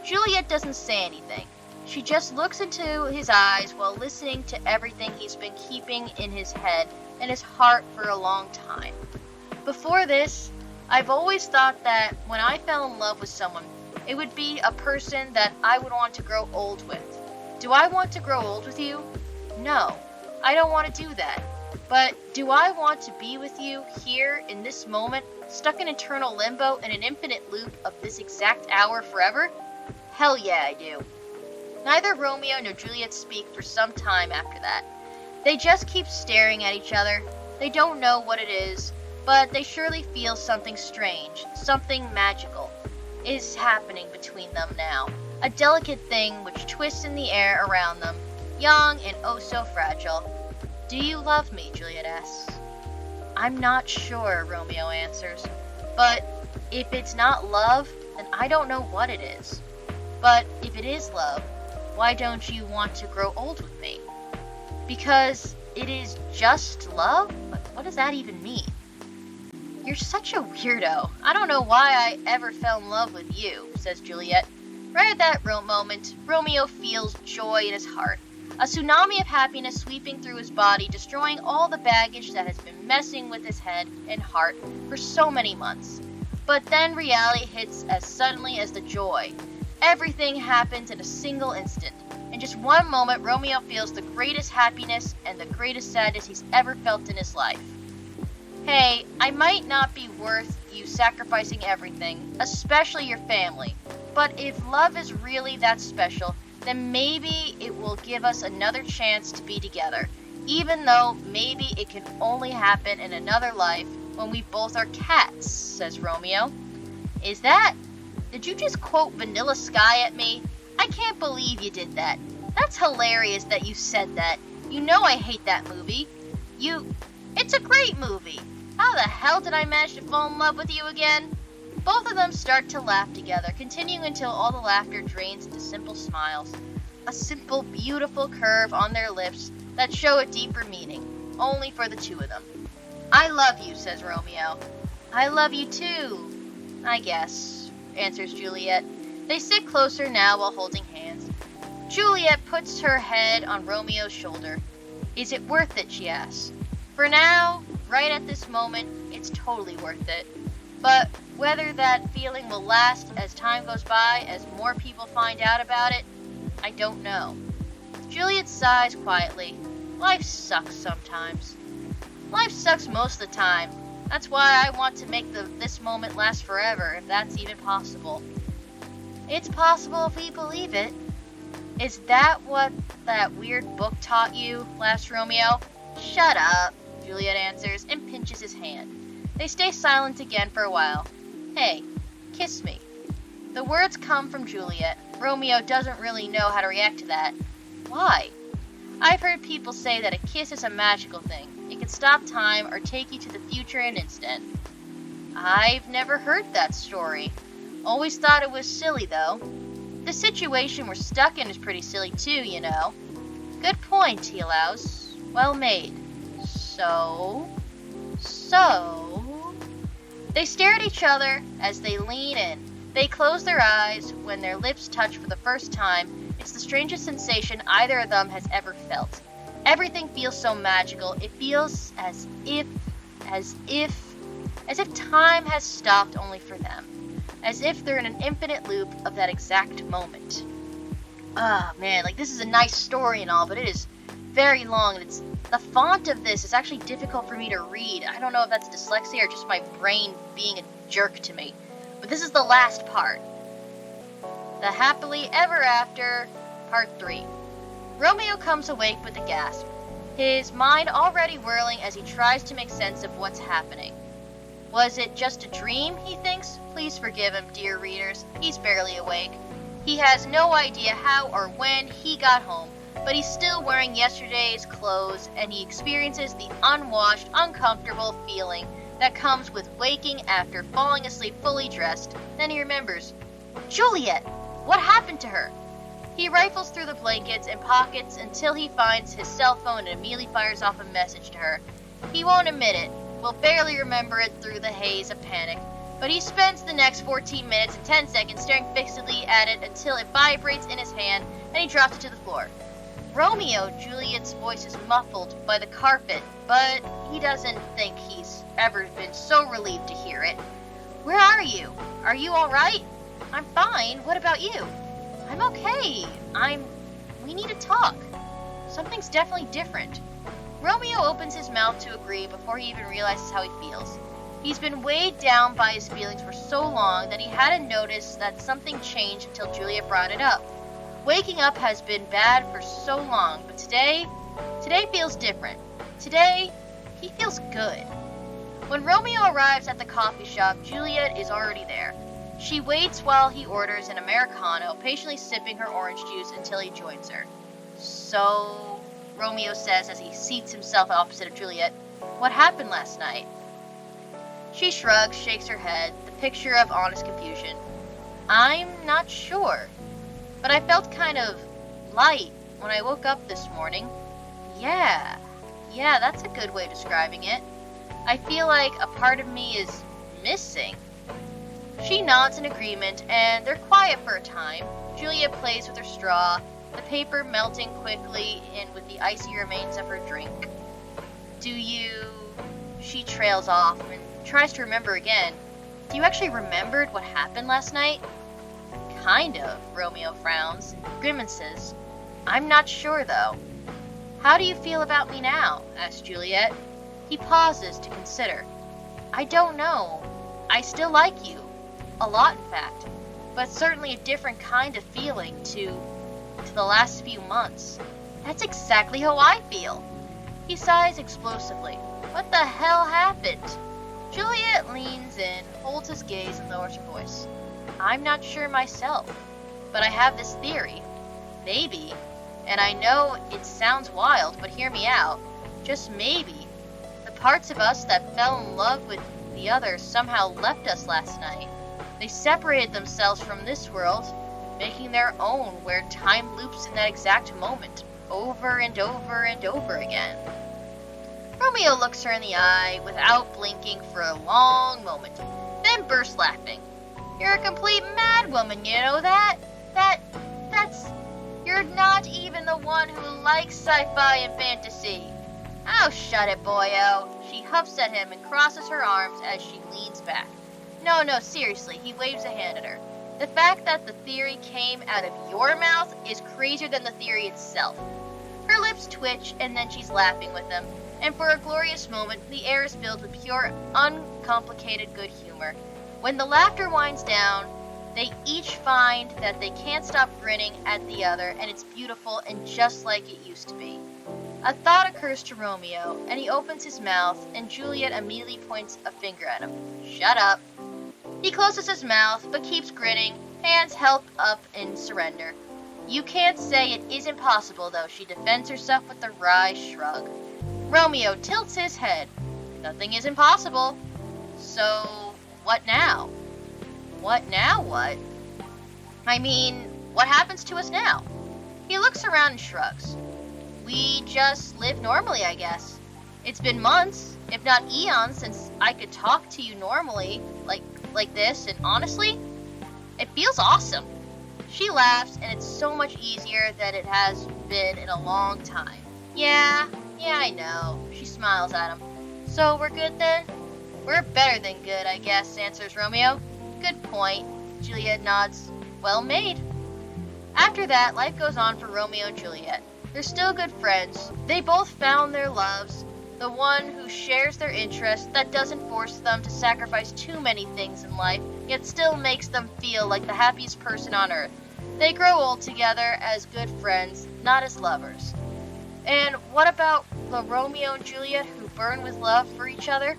Juliet doesn't say anything. She just looks into his eyes while listening to everything he's been keeping in his head and his heart for a long time. Before this, I've always thought that when I fell in love with someone, it would be a person that I would want to grow old with. Do I want to grow old with you? No, I don't want to do that. But do I want to be with you here in this moment, stuck in eternal limbo in an infinite loop of this exact hour forever? Hell yeah, I do. Neither Romeo nor Juliet speak for some time after that. They just keep staring at each other. They don't know what it is, but they surely feel something strange, something magical is happening between them now. A delicate thing which twists in the air around them, young and oh so fragile. Do you love me? Juliet asks. I'm not sure, Romeo answers. But if it's not love, then I don't know what it is. But if it is love, why don't you want to grow old with me? Because it is just love? What does that even mean? You're such a weirdo. I don't know why I ever fell in love with you, says Juliet. Right at that moment, Romeo feels joy in his heart. A tsunami of happiness sweeping through his body, destroying all the baggage that has been messing with his head and heart for so many months. But then reality hits as suddenly as the joy. Everything happens in a single instant. In just one moment, Romeo feels the greatest happiness and the greatest sadness he's ever felt in his life. Hey, I might not be worth you sacrificing everything, especially your family. But if love is really that special, then maybe it will give us another chance to be together. Even though maybe it can only happen in another life when we both are cats, says Romeo. Is that? Did you just quote Vanilla Sky at me? I can't believe you did that. That's hilarious that you said that. You know I hate that movie. It's a great movie. How the hell did I manage to fall in love with you again? Both of them start to laugh together, continuing until all the laughter drains into simple smiles. A simple, beautiful curve on their lips that show a deeper meaning, only for the two of them. I love you, says Romeo. I love you too, I guess, answers Juliet. They sit closer now while holding hands. Juliet puts her head on Romeo's shoulder. Is it worth it, she asks. For now, right at this moment, it's totally worth it. But whether that feeling will last as time goes by, as more people find out about it, I don't know. Juliet sighs quietly. Life sucks sometimes. Life sucks most of the time. That's why I want to make this moment last forever, if that's even possible. It's possible if we believe it. Is that what that weird book taught you? Laughs Romeo. Shut up, Juliet answers and pinches his hand. They stay silent again for a while. Hey, kiss me. The words come from Juliet. Romeo doesn't really know how to react to that. Why? I've heard people say that a kiss is a magical thing. It can stop time or take you to the future in an instant. I've never heard that story. Always thought it was silly, though. The situation we're stuck in is pretty silly, too, you know. Good point, he allows. Well made. So... They stare at each other as they lean in. They close their eyes when their lips touch for the first time. It's the strangest sensation either of them has ever felt. Everything feels so magical. It feels as if time has stopped only for them. As if they're in an infinite loop of that exact moment. Ah, man, like this is a nice story and all, but it is very long, and the font of this is actually difficult for me to read. I don't know if that's dyslexia or just my brain being a jerk to me. But this is the last part. The Happily Ever After, Part 3. Romeo comes awake with a gasp, his mind already whirling as he tries to make sense of what's happening. Was it just a dream, he thinks? Please forgive him, dear readers. He's barely awake. He has no idea how or when he got home, but he's still wearing yesterday's clothes, and he experiences the unwashed, uncomfortable feeling that comes with waking after falling asleep fully dressed. Then he remembers, Juliet! What happened to her? He rifles through the blankets and pockets until he finds his cell phone and immediately fires off a message to her. He won't admit it, will barely remember it through the haze of panic, but he spends the next 14 minutes and 10 seconds staring fixedly at it until it vibrates in his hand and he drops it to the floor. Romeo, Juliet's voice is muffled by the carpet, but he doesn't think he's ever been so relieved to hear it. Where are you? Are you alright? I'm fine. What about you? I'm okay. We need to talk. Something's definitely different. Romeo opens his mouth to agree before he even realizes how he feels. He's been weighed down by his feelings for so long that he hadn't noticed that something changed until Juliet brought it up. Waking up has been bad for so long, but today feels different. Today, he feels good. When Romeo arrives at the coffee shop, Juliet is already there. She waits while he orders an Americano, patiently sipping her orange juice until he joins her. So, Romeo says as he seats himself opposite of Juliet, what happened last night? She shrugs, shakes her head, the picture of honest confusion. I'm not sure. But I felt kind of light when I woke up this morning. Yeah, that's a good way of describing it. I feel like a part of me is missing. She nods in agreement, and they're quiet for a time. Juliet plays with her straw, the paper melting quickly in with the icy remains of her drink. She trails off and tries to remember again. Do you actually remembered what happened last night? Kind of, Romeo frowns, grimaces. I'm not sure, though. How do you feel about me now? Asks Juliet. He pauses to consider. I don't know. I still like you. A lot, in fact. But certainly a different kind of feeling to the last few months. That's exactly how I feel. He sighs explosively. What the hell happened? Juliet leans in, holds his gaze, and lowers her voice. I'm not sure myself, but I have this theory. Maybe, and I know it sounds wild, but hear me out, just maybe, the parts of us that fell in love with the others somehow left us last night. They separated themselves from this world, making their own where time loops in that exact moment, over and over and over again. Romeo looks her in the eye without blinking for a long moment, then bursts laughing. You're a complete madwoman, you know that? You're not even the one who likes sci-fi and fantasy. Oh, shut it, boyo. She huffs at him and crosses her arms as she leans back. No, seriously, he waves a hand at her. The fact that the theory came out of your mouth is crazier than the theory itself. Her lips twitch, and then she's laughing with him, and for a glorious moment, the air is filled with pure, uncomplicated good humor. When the laughter winds down, they each find that they can't stop grinning at the other, and it's beautiful and just like it used to be. A thought occurs to Romeo, and he opens his mouth, and Juliet immediately points a finger at him. Shut up. He closes his mouth, but keeps grinning, hands held up in surrender. You can't say it isn't possible, though, she defends herself with a wry shrug. Romeo tilts his head. Nothing is impossible. So, what now? What now, what? I mean, what happens to us now? He looks around and shrugs. We just live normally, I guess. It's been months, if not eons, since I could talk to you normally, like this, and honestly, it feels awesome. She laughs, and it's so much easier than it has been in a long time. Yeah, I know. She smiles at him. So we're good then? We're better than good, I guess, answers Romeo. Good point. Juliet nods. Well made. After that, life goes on for Romeo and Juliet. They're still good friends. They both found their loves, the one who shares their interests, that doesn't force them to sacrifice too many things in life, yet still makes them feel like the happiest person on earth. They grow old together as good friends, not as lovers. And what about the Romeo and Juliet who burn with love for each other?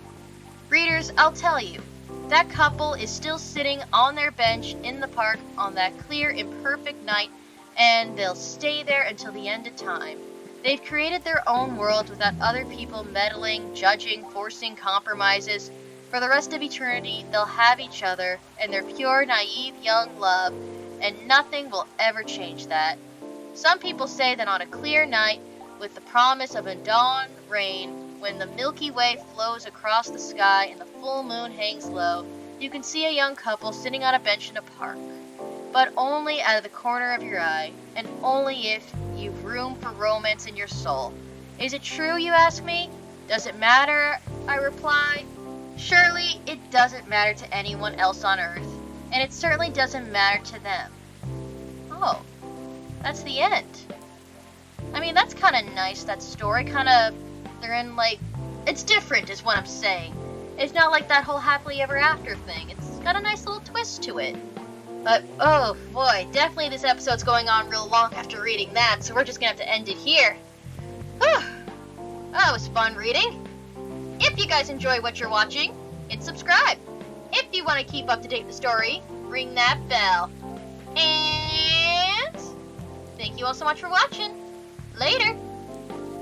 Readers, I'll tell you, that couple is still sitting on their bench in the park on that clear, imperfect night, and they'll stay there until the end of time. They've created their own world without other people meddling, judging, forcing compromises. For the rest of eternity, they'll have each other and their pure, naive, young love, and nothing will ever change that. Some people say that on a clear night, with the promise of a dawn rain, when the Milky Way flows across the sky and the full moon hangs low, you can see a young couple sitting on a bench in a park. But only out of the corner of your eye, and only if you've room for romance in your soul. Is it true, you ask me? Does it matter? I reply. Surely it doesn't matter to anyone else on Earth, and it certainly doesn't matter to them. Oh, that's the end. I mean, that's kind of nice, that story. They're in, it's different is what I'm saying. It's not like that whole happily ever after thing. It's got a nice little twist to it. But, oh boy, definitely this episode's going on real long after reading that, so we're just gonna have to end it here. Whew. That was fun reading. If you guys enjoy what you're watching, hit subscribe. If you want to keep up to date with the story, ring that bell. And thank you all so much for watching. Later.